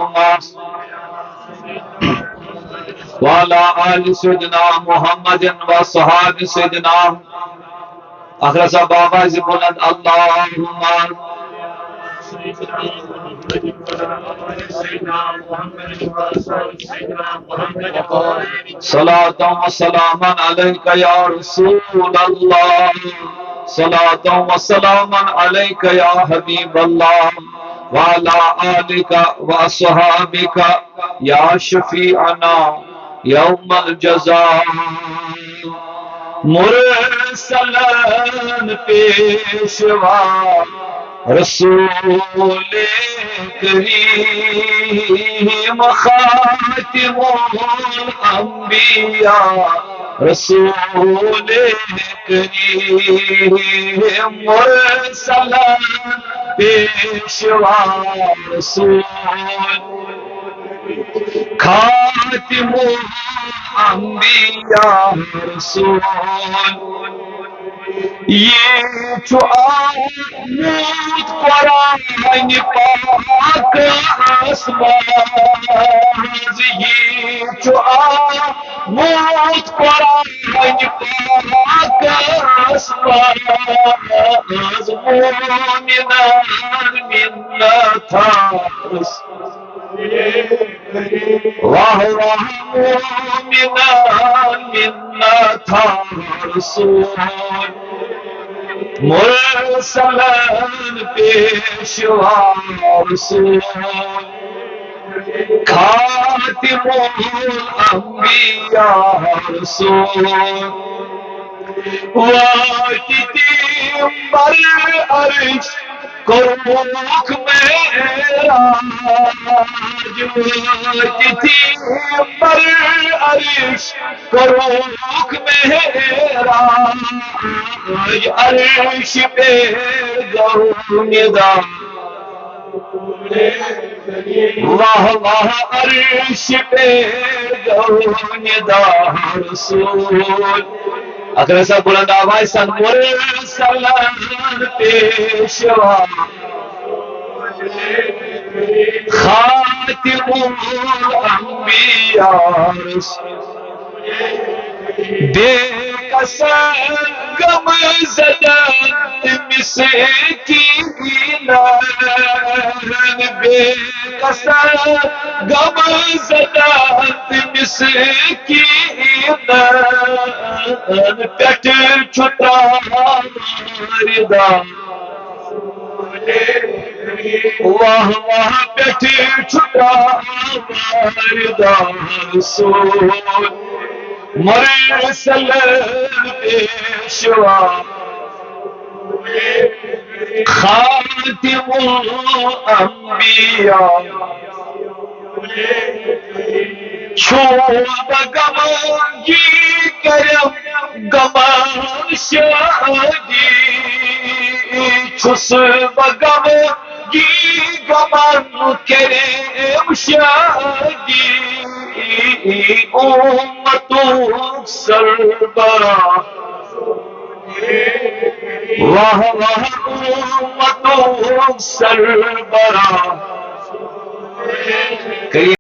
عنهما وعلى آل سيدنا محمد وصحاب سيدنا اخرس بابا بلند اللهم صلاة وسلاما عليك يا رسول الله صلاة وسلاما عليك يا حبيب الله وعلى آلك وأصحابك يا شفيعنا يوم الجزاء مرسلان پیشوا رسول کریم خاتم الانبیاء رسول کریم مرسلان پیشوا رسول خاتم الانبیاء رسول یہ جو آمود قرآن پاک آسماز یہ جو آمود قرآن پاک آسماز مومنان منتا واہ واہ مومنان منتا رسول مرسلان پیشوا رسول خاتم الانبیاء رسول واجدی بر عرش کوک معراج واجدی بر عرش کوک معراج عرش پہ گوندہ واہ واہ عرش پہ گوندہ رسول اگر سب بلند آواز سن مرسلان پیشوا خاتم الانبیاء بے کسان غم زدن مسکینان بے کسان غم زدن مسکینان پیٹ چھٹا ماردہ واہ واہ پیٹ چھٹا ماردہ رسول مرسلان پیشوا خاتم الانبیاء چھوڑ گمانگی کرم گمان شادی چھس بگمانگی گمان کرم شادی امتوں سربراہ واہ واہ امتوں سربراہ